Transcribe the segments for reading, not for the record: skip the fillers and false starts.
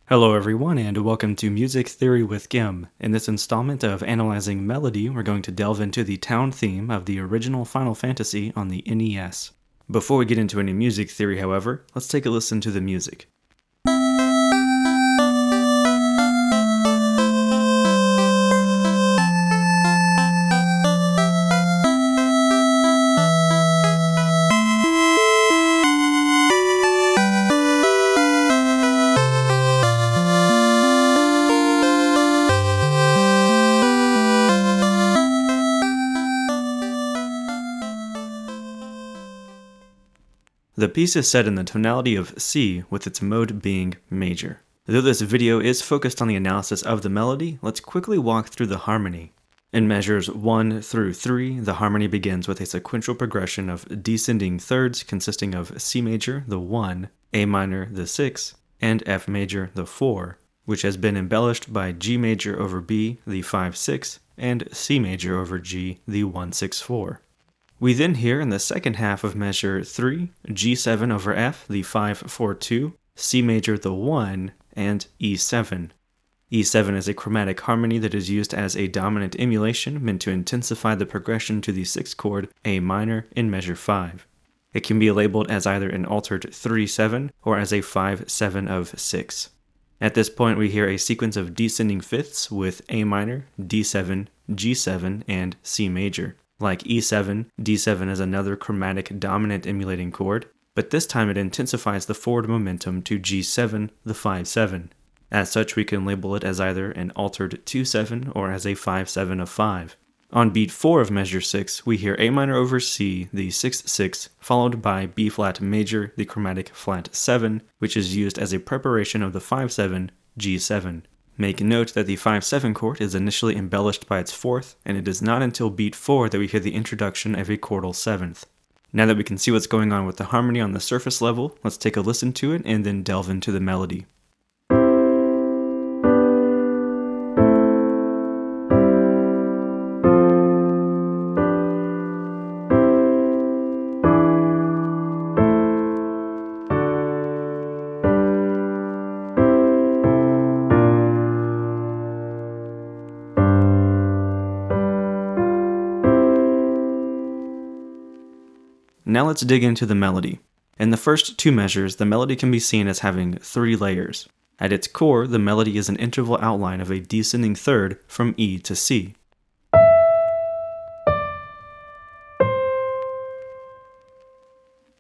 Hello everyone and welcome to Music Theory with Gim. In this installment of Analyzing Melody, we're going to delve into the town theme of the original Final Fantasy on the NES. Before we get into any music theory, however, let's take a listen to the music. The piece is set in the tonality of C, with its mode being major. Though this video is focused on the analysis of the melody, let's quickly walk through the harmony. In measures 1 through 3, the harmony begins with a sequential progression of descending thirds consisting of C major, the 1, A minor, the 6, and F major, the 4, which has been embellished by G major over B, the 5-6, and C major over G, the 1-6-4. We then hear in the second half of measure 3, G7 over F, the 5-4-2, C major, the 1, and E7. E7 is a chromatic harmony that is used as a dominant emulation meant to intensify the progression to the 6th chord A minor in measure 5. It can be labeled as either an altered 3-7 or as a 5-7 of 6. At this point we hear a sequence of descending fifths with A minor, D7, G7, and C major. Like E7, D7 is another chromatic dominant emulating chord, but this time it intensifies the forward momentum to G7, the 5-7. As such, we can label it as either an altered 2-7 or as a 5-7 of 5. On beat 4 of measure 6, we hear A minor over C, the 6-6, followed by B flat major, the chromatic flat 7, which is used as a preparation of the 5-7, G7. Make note that the 5-7 chord is initially embellished by its 4th, and it is not until beat 4 that we hear the introduction of a chordal 7th. Now that we can see what's going on with the harmony on the surface level, let's take a listen to it and then delve into the melody. Now let's dig into the melody. In the first two measures, the melody can be seen as having 3 layers. At its core, the melody is an interval outline of a descending third from E to C.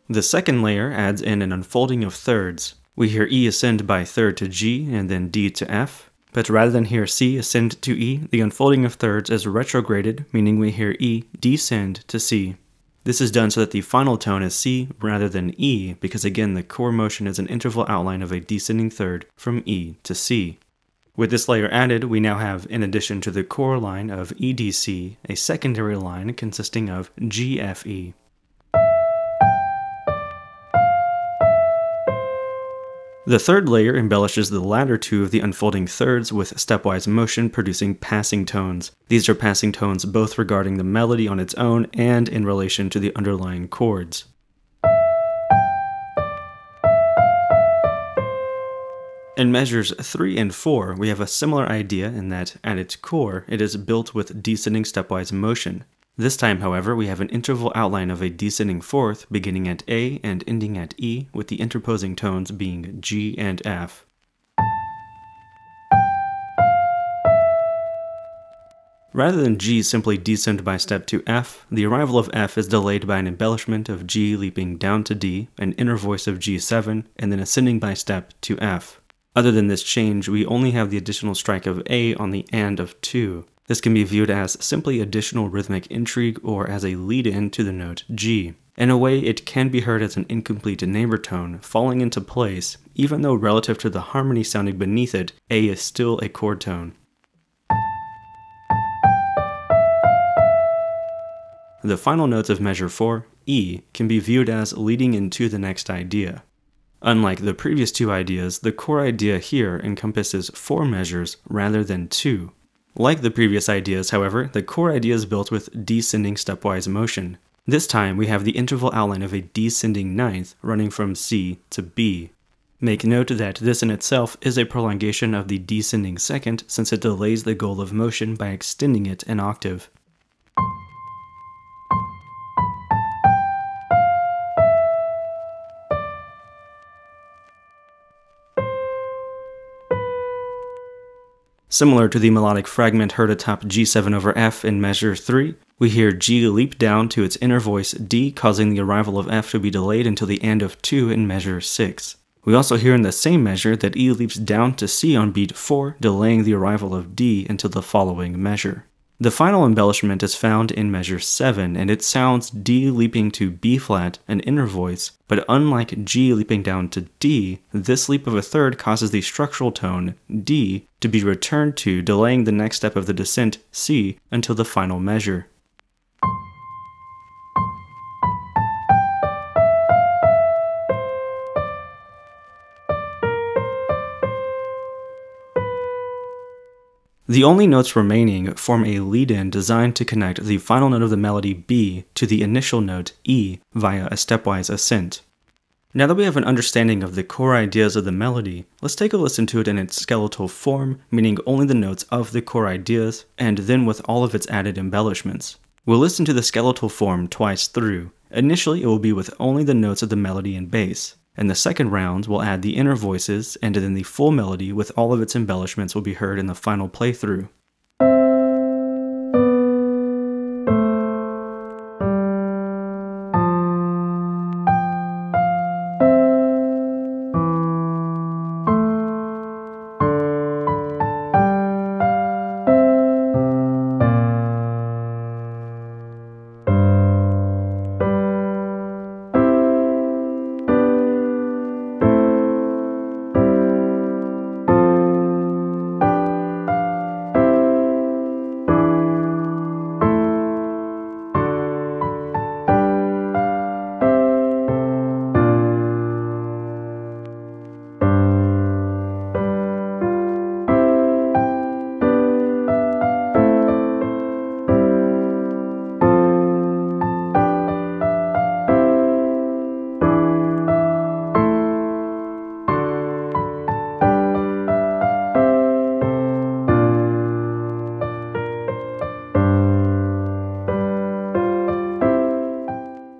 The second layer adds in an unfolding of thirds. We hear E ascend by third to G and then D to F, but rather than hear C ascend to E, the unfolding of thirds is retrograded, meaning we hear E descend to C. This is done so that the final tone is C rather than E, because again the core motion is an interval outline of a descending third from E to C. With this layer added, we now have, in addition to the core line of EDC, a secondary line consisting of GFE. The third layer embellishes the latter two of the unfolding thirds with stepwise motion producing passing tones. These are passing tones both regarding the melody on its own and in relation to the underlying chords. In measures 3 and 4, we have a similar idea in that, at its core, it is built with descending stepwise motion. This time, however, we have an interval outline of a descending fourth beginning at A and ending at E, with the interposing tones being G and F. Rather than G simply descend by step to F, the arrival of F is delayed by an embellishment of G leaping down to D, an inner voice of G7, and then ascending by step to F. Other than this change, we only have the additional strike of A on the AND of 2. This can be viewed as simply additional rhythmic intrigue or as a lead-in to the note G. In a way, it can be heard as an incomplete neighbor tone falling into place, even though relative to the harmony sounding beneath it, A is still a chord tone. The final notes of measure 4, E, can be viewed as leading into the next idea. Unlike the previous two ideas, the core idea here encompasses 4 measures rather than 2. Like the previous ideas, however, the core idea is built with descending stepwise motion. This time we have the interval outline of a descending ninth running from C to B. Make note that this in itself is a prolongation of the descending second since it delays the goal of motion by extending it an octave. Similar to the melodic fragment heard atop G7 over F in measure 3, we hear G leap down to its inner voice D, causing the arrival of F to be delayed until the end of 2 in measure 6. We also hear in the same measure that E leaps down to C on beat 4, delaying the arrival of D until the following measure. The final embellishment is found in measure 7, and it sounds D leaping to B flat, an inner voice, but unlike G leaping down to D, this leap of a third causes the structural tone, D, to be returned to, delaying the next step of the descent, C, until the final measure. The only notes remaining form a lead-in designed to connect the final note of the melody B to the initial note E via a stepwise ascent. Now that we have an understanding of the core ideas of the melody, let's take a listen to it in its skeletal form, meaning only the notes of the core ideas, and then with all of its added embellishments. We'll listen to the skeletal form twice through. Initially, it will be with only the notes of the melody and bass. In the second round, we'll add the inner voices, and then the full melody with all of its embellishments will be heard in the final playthrough.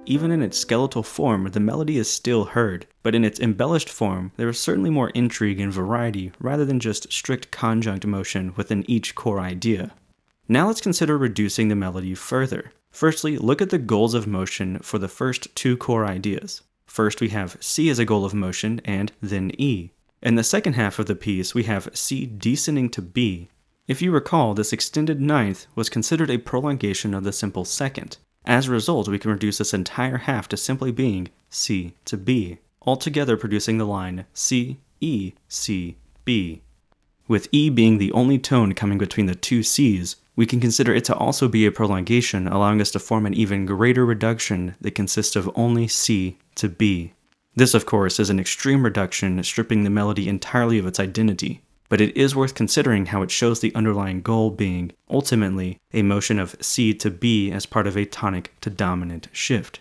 Even in its skeletal form, the melody is still heard, but in its embellished form, there is certainly more intrigue and variety rather than just strict conjunct motion within each core idea. Now let's consider reducing the melody further. Firstly, look at the goals of motion for the first two core ideas. First, we have C as a goal of motion, and then E. In the second half of the piece, we have C descending to B. If you recall, this extended ninth was considered a prolongation of the simple second. As a result, we can reduce this entire half to simply being C to B, altogether producing the line C, E, C, B. With E being the only tone coming between the two Cs, we can consider it to also be a prolongation, allowing us to form an even greater reduction that consists of only C to B. This, of course, is an extreme reduction, stripping the melody entirely of its identity, but it is worth considering how it shows the underlying goal being, ultimately, a motion of C to B as part of a tonic to dominant shift.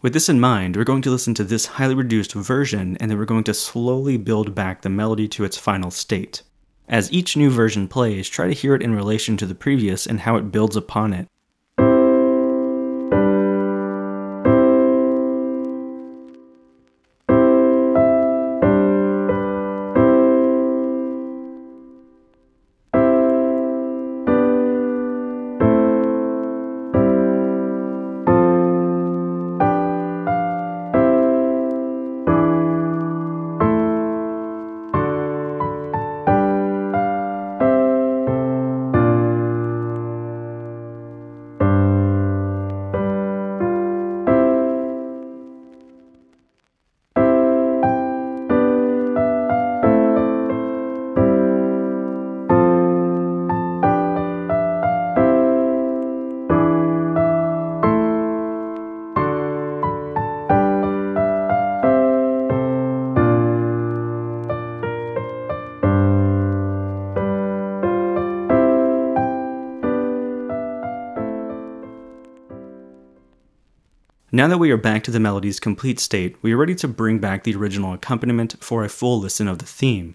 With this in mind, we're going to listen to this highly reduced version, and then we're going to slowly build back the melody to its final state. As each new version plays, try to hear it in relation to the previous and how it builds upon it. Now that we are back to the melody's complete state, we are ready to bring back the original accompaniment for a full listen of the theme.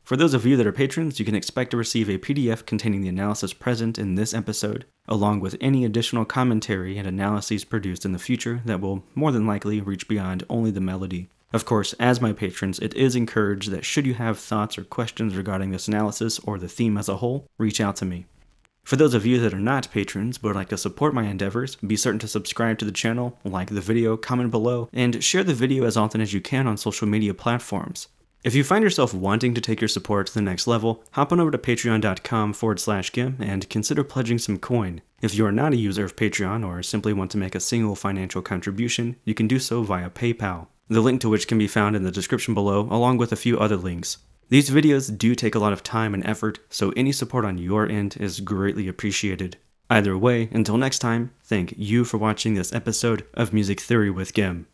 For those of you that are patrons, you can expect to receive a PDF containing the analysis present in this episode, along with any additional commentary and analyses produced in the future that will more than likely reach beyond only the melody. Of course, as my patrons, it is encouraged that should you have thoughts or questions regarding this analysis or the theme as a whole, reach out to me. For those of you that are not patrons but would like to support my endeavors, be certain to subscribe to the channel, like the video, comment below, and share the video as often as you can on social media platforms. If you find yourself wanting to take your support to the next level, hop on over to patreon.com/gim and consider pledging some coin. If you are not a user of Patreon or simply want to make a single financial contribution, you can do so via PayPal, the link to which can be found in the description below along with a few other links. These videos do take a lot of time and effort, so any support on your end is greatly appreciated. Either way, until next time, thank you for watching this episode of Music Theory with Gim.